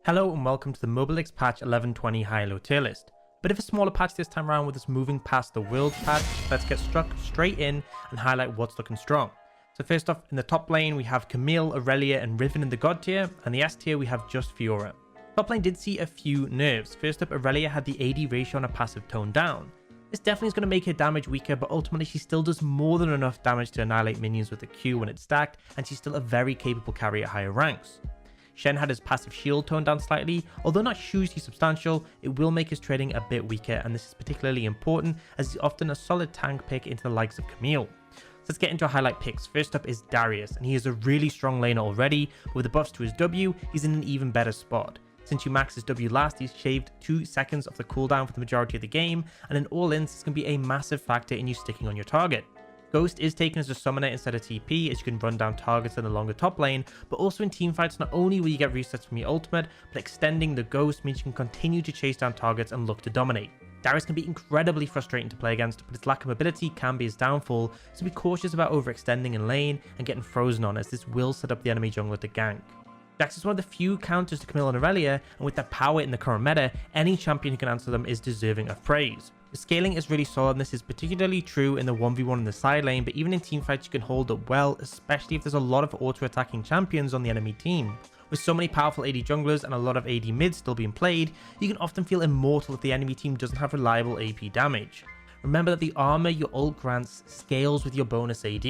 Hello and welcome to the Mobalytics patch 1120 High-ELO tier list. Bit of a smaller patch this time around with us moving past the world patch. Let's get struck straight in and highlight what's looking strong. So first off, in the top lane we have Camille, Aurelia and Riven in the god tier, and the S tier we have just Fiora. Top lane did see a few nerfs. First up, Aurelia had the AD ratio on a passive toned down. This definitely is going to make her damage weaker, but ultimately she still does more than enough damage to annihilate minions with a Q when it's stacked, and she's still a very capable carry at higher ranks. Shen had his passive shield toned down slightly. Although not hugely substantial, it will make his trading a bit weaker, and this is particularly important as he's often a solid tank pick into the likes of Camille. So let's get into our highlight picks. First up is Darius, and he is a really strong laner already, but with the buffs to his W, he's in an even better spot. Since you max his W last, he's shaved 2 seconds off the cooldown for the majority of the game, and in all-ins, this can be a massive factor in you sticking on your target. Ghost is taken as a summoner instead of TP, as you can run down targets in the longer top lane, but also in teamfights not only will you get resets from your ultimate, but extending the Ghost means you can continue to chase down targets and look to dominate. Darius can be incredibly frustrating to play against, but its lack of mobility can be his downfall, so be cautious about overextending in lane and getting frozen on, as this will set up the enemy jungler to gank. Jax is one of the few counters to Camille and Aurelia, and with their power in the current meta, any champion who can answer them is deserving of praise. The scaling is really solid, and this is particularly true in the 1v1 in the side lane, but even in teamfights you can hold up well, especially if there's a lot of auto-attacking champions on the enemy team. With so many powerful AD junglers and a lot of AD mids still being played, you can often feel immortal if the enemy team doesn't have reliable AP damage. Remember that the armor your ult grants scales with your bonus AD.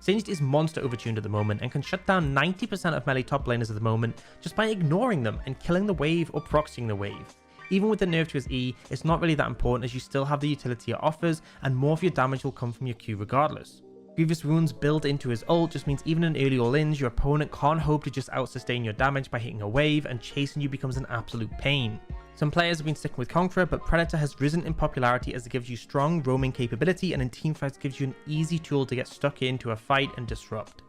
Singed is monster overtuned at the moment and can shut down 90% of melee top laners at the moment just by ignoring them and killing the wave or proxying the wave. Even with the nerf to his E, it's not really that important as you still have the utility it offers, and more of your damage will come from your Q regardless. Grievous Wounds built into his ult just means even in early all-ins, your opponent can't hope to just out-sustain your damage by hitting a wave, and chasing you becomes an absolute pain. Some players have been sticking with Conqueror, but Predator has risen in popularity as it gives you strong roaming capability, and in teamfights gives you an easy tool to get stuck into a fight and disrupt.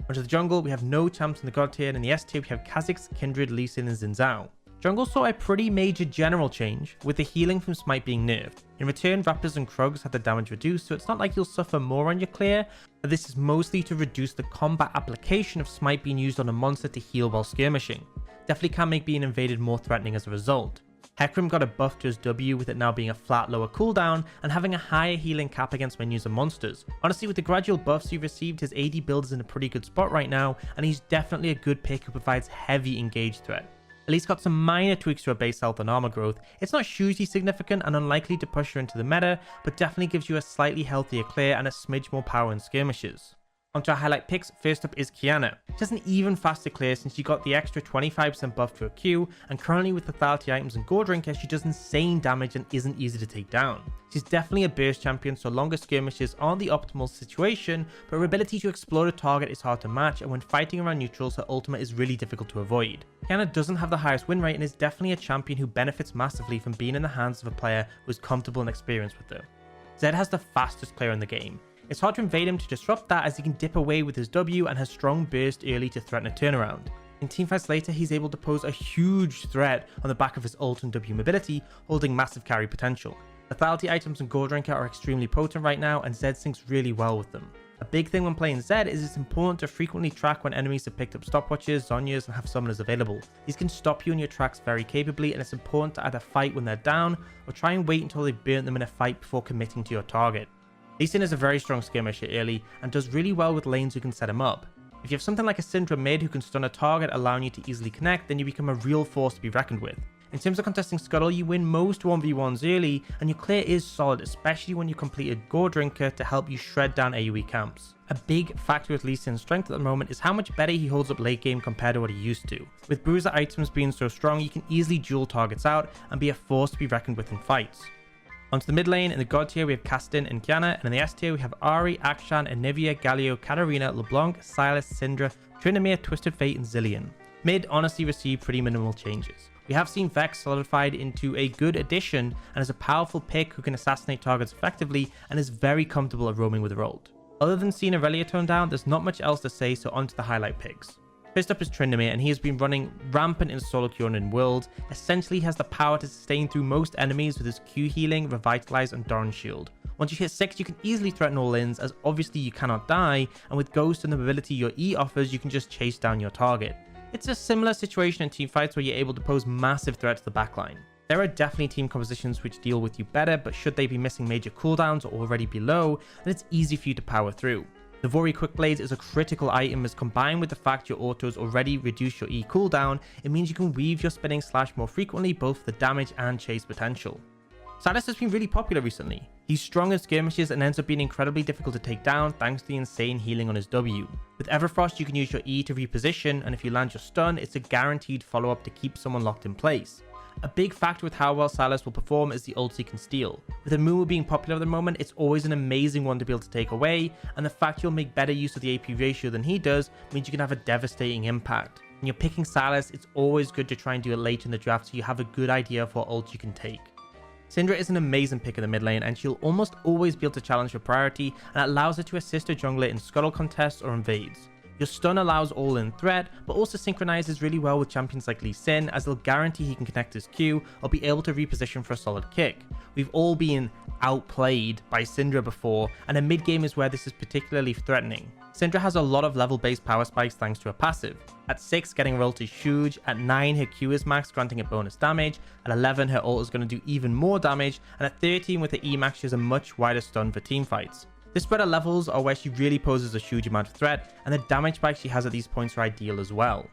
Onto the jungle, we have no champs in the god tier, and in the S tier we have Kha'Zix, Kindred, Lee Sin and Xin Zhao. Jungle saw a pretty major general change, with the healing from Smite being nerfed. In return, Raptors and Krugs had the damage reduced, so it's not like you'll suffer more on your clear, but this is mostly to reduce the combat application of Smite being used on a monster to heal while skirmishing. Definitely can make being invaded more threatening as a result. Hecarim got a buff to his W, with it now being a flat lower cooldown and having a higher healing cap against menus and monsters. Honestly, with the gradual buffs he received, his AD build is in a pretty good spot right now, and he's definitely a good pick who provides heavy engage threat. At least got some minor tweaks to her base health and armor growth. It's not hugely significant and unlikely to push her into the meta, but definitely gives you a slightly healthier clear and a smidge more power in skirmishes. Onto our highlight picks, first up is Qiyana. She has an even faster clear since she got the extra 25% buff to her Q, and currently with lethality items and Gore Drinker, she does insane damage and isn't easy to take down. She's definitely a burst champion, so longer skirmishes aren't the optimal situation, but her ability to explode a target is hard to match, and when fighting around neutrals, her ultimate is really difficult to avoid. Qiyana doesn't have the highest win rate and is definitely a champion who benefits massively from being in the hands of a player who is comfortable and experienced with her. Zed has the fastest clear in the game. It's hard to invade him to disrupt that, as he can dip away with his W and has strong burst early to threaten a turnaround. In teamfights later, he's able to pose a huge threat on the back of his ult and W mobility, holding massive carry potential. Lethality items and Gore Drinker are extremely potent right now, and Zed syncs really well with them. A big thing when playing Zed is it's important to frequently track when enemies have picked up stopwatches, Zhonyas and have summoners available. These can stop you in your tracks very capably, and it's important to either fight when they're down or try and wait until they've burnt them in a fight before committing to your target. Lee Sin is a very strong skirmisher early and does really well with lanes who can set him up. If you have something like a Syndra mid who can stun a target allowing you to easily connect, then you become a real force to be reckoned with. In terms of contesting Scuttle, you win most 1v1s early, and your clear is solid, especially when you completed Gore Drinker to help you shred down AoE camps. A big factor with Lee Sin's strength at the moment is how much better he holds up late game compared to what he used to. With bruiser items being so strong, you can easily duel targets out and be a force to be reckoned with in fights. Onto the mid lane, in the god tier we have Kastin and Qiyana, and in the S tier we have Ahri, Akshan, Anivia, Galio, Katarina, LeBlanc, Sylas, Syndra, Tryndamere, Twisted Fate and Zillion. Mid honestly received pretty minimal changes. We have seen Vex solidified into a good addition and is a powerful pick who can assassinate targets effectively and is very comfortable at roaming with her ult. Other than seeing Aurelia toned down, there's not much else to say, so onto the highlight picks. First up is Tryndamere, and he has been running rampant in solo queue and in world. Essentially, he has the power to sustain through most enemies with his Q healing, Revitalize and Doran Shield. Once you hit 6, you can easily threaten all ins, as obviously you cannot die, and with Ghost and the mobility your E offers, you can just chase down your target. It's a similar situation in teamfights where you're able to pose massive threat to the backline. There are definitely team compositions which deal with you better, but should they be missing major cooldowns or already be low, then it's easy for you to power through. The Vori Quick Blades is a critical item, as combined with the fact your autos already reduce your E cooldown, it means you can weave your spinning slash more frequently, both for the damage and chase potential. Sylas has been really popular recently. He's strong in skirmishes and ends up being incredibly difficult to take down thanks to the insane healing on his W. With Everfrost you can use your E to reposition, and if you land your stun, it's a guaranteed follow-up to keep someone locked in place. A big factor with how well Sylas will perform is the ults he can steal. With Amumu being popular at the moment, it's always an amazing one to be able to take away, and the fact you'll make better use of the AP ratio than he does means you can have a devastating impact. When you're picking Sylas, it's always good to try and do it late in the draft so you have a good idea of what ults you can take. Syndra is an amazing pick in the mid lane, and she'll almost always be able to challenge for priority, and it allows her to assist her jungler in scuttle contests or invades. Your stun allows all-in threat, but also synchronizes really well with champions like Lee Sin, as they'll guarantee he can connect his Q or be able to reposition for a solid kick. We've all been outplayed by Syndra before, and a mid-game is where this is particularly threatening. Syndra has a lot of level-based power spikes thanks to her passive. At 6, getting her ult is huge. At 9, her Q is max, granting it bonus damage. At 11, her ult is going to do even more damage. And at 13, with her E max, she has a much wider stun for teamfights. This spread of levels are where she really poses a huge amount of threat, and the damage spikes she has at these points are ideal as well.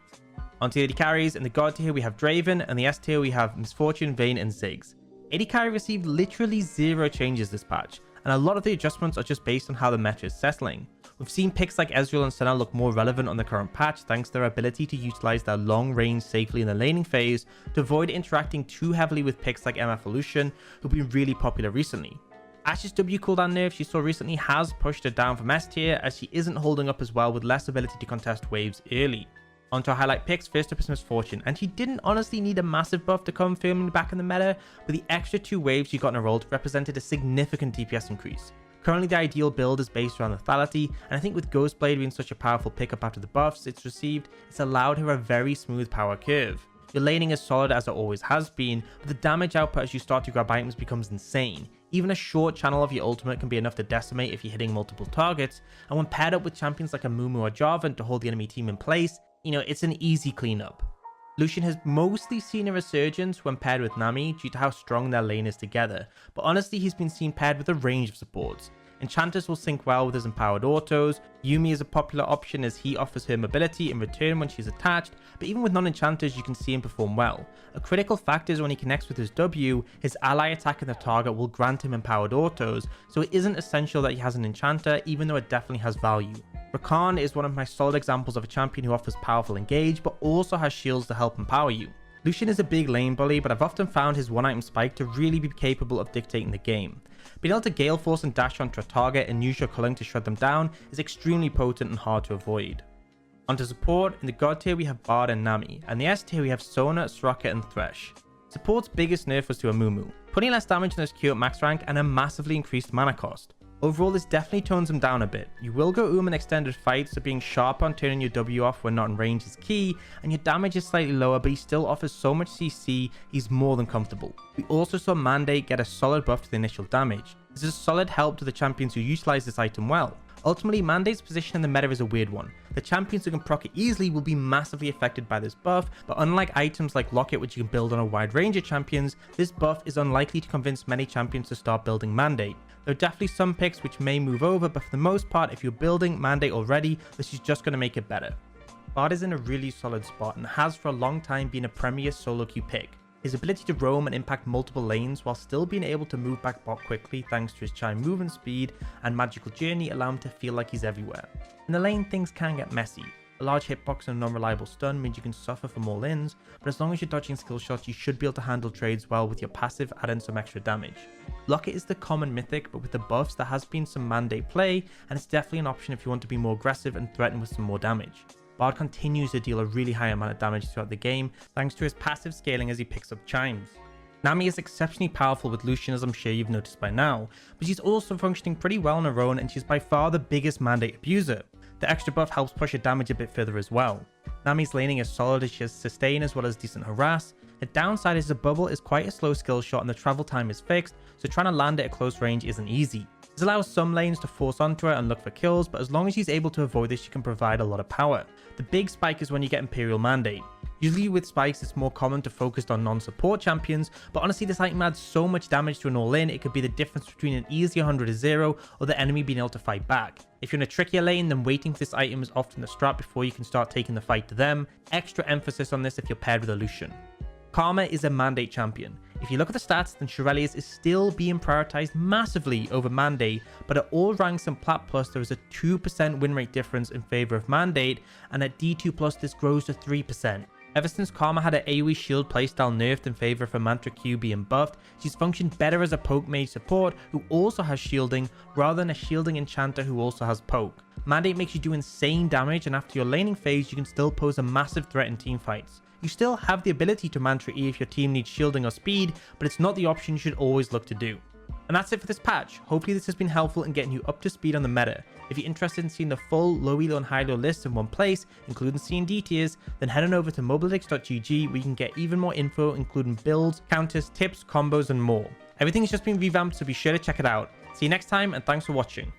Onto the AD carries, in the God tier we have Draven, and the S tier we have Misfortune, Vayne, and Ziggs. AD carry received literally 0 changes this patch, and a lot of the adjustments are just based on how the meta is settling. We've seen picks like Ezreal and Senna look more relevant on the current patch thanks to their ability to utilize their long range safely in the laning phase to avoid interacting too heavily with picks like MF Evolution, who've been really popular recently. Ashe's W cooldown nerf she saw recently has pushed her down from S tier, as she isn't holding up as well with less ability to contest waves early. Onto our highlight picks, first up is Misfortune, and she didn't honestly need a massive buff to come firmly back in the meta, but the extra 2 waves she got in her ult represented a significant DPS increase. Currently the ideal build is based around lethality, and I think with Ghostblade being such a powerful pickup after the buffs it's received, it's allowed her a very smooth power curve. Your laning is solid as it always has been, but the damage output as you start to grab items becomes insane. Even a short channel of your ultimate can be enough to decimate if you're hitting multiple targets, and when paired up with champions like Amumu or Jarvan to hold the enemy team in place, it's an easy cleanup. Lucian has mostly seen a resurgence when paired with Nami due to how strong their lane is together, but honestly he's been seen paired with a range of supports. Enchanters will sync well with his empowered autos. Yumi is a popular option as he offers her mobility in return when she's attached, but even with non-enchanters you can see him perform well. A critical factor is when he connects with his W, his ally attacking the target will grant him empowered autos, so it isn't essential that he has an enchanter, even though it definitely has value. Rakan is one of my solid examples of a champion who offers powerful engage, but also has shields to help empower you. Lucian is a big lane bully, but I've often found his one item spike to really be capable of dictating the game. Being able to Gale Force and dash onto a target and use your culling to shut them down is extremely potent and hard to avoid. Onto support, in the God tier we have Bard and Nami, and the S tier we have Sona, Soraka and Thresh. Support's biggest nerf was to Amumu, putting less damage on his Q at max rank and a massively increased mana cost. Overall, this definitely tones him down a bit. You will go in extended fights, so being sharp on turning your W off when not in range is key, and your damage is slightly lower, but he still offers so much CC, he's more than comfortable. We also saw Mandate get a solid buff to the initial damage. This is a solid help to the champions who utilize this item well. Ultimately, Mandate's position in the meta is a weird one. The champions who can proc it easily will be massively affected by this buff, but unlike items like Locket which you can build on a wide range of champions, this buff is unlikely to convince many champions to start building Mandate. There are definitely some picks which may move over, but for the most part, if you're building Mandate already, this is just going to make it better. Bard is in a really solid spot and has for a long time been a premier solo queue pick. His ability to roam and impact multiple lanes while still being able to move back bot quickly thanks to his chime movement speed and magical journey allow him to feel like he's everywhere. In the lane things can get messy. A large hitbox and a non-reliable stun means you can suffer from all ins, but as long as you're dodging skill shots you should be able to handle trades well with your passive, add in some extra damage. Locket is the common mythic, but with the buffs there has been some Mandate play and it's definitely an option if you want to be more aggressive and threaten with some more damage. Bard continues to deal a really high amount of damage throughout the game thanks to his passive scaling as he picks up chimes. Nami is exceptionally powerful with Lucian, as I'm sure you've noticed by now, but she's also functioning pretty well on her own and she's by far the biggest Mandate abuser. The extra buff helps push her damage a bit further as well. Nami's laning is solid as she has sustain as well as decent harass. The downside is the bubble is quite a slow skill shot and the travel time is fixed, so trying to land it at close range isn't easy. This allows some lanes to force onto her and look for kills, but as long as she's able to avoid this, she can provide a lot of power. The big spike is when you get Imperial Mandate. Usually with spikes, it's more common to focus on non-support champions, but honestly this item adds so much damage to an all-in, it could be the difference between an easy 100-0 or the enemy being able to fight back. If you're in a trickier lane, then waiting for this item is often the strat before you can start taking the fight to them. Extra emphasis on this if you're paired with a Lucian. Karma is a Mandate champion. If you look at the stats, then Shurelya's is still being prioritized massively over Mandate, but at all ranks in Plat Plus, there is a 2% win rate difference in favor of Mandate, and at D2 Plus, this grows to 3%. Ever since Karma had an AoE shield playstyle nerfed in favor of her Mantra Q being buffed, she's functioned better as a poke mage support who also has shielding, rather than a shielding enchanter who also has poke. Mandate makes you do insane damage, and after your laning phase, you can still pose a massive threat in teamfights. You still have the ability to Mantra E if your team needs shielding or speed, but it's not the option you should always look to do. And that's it for this patch. Hopefully this has been helpful in getting you up to speed on the meta. If you're interested in seeing the full low elo and high elo list in one place, including C and D tiers, then head on over to mobalytics.gg where you can get even more info, including builds, counters, tips, combos, and more. Everything's just been revamped, so be sure to check it out. See you next time, and thanks for watching.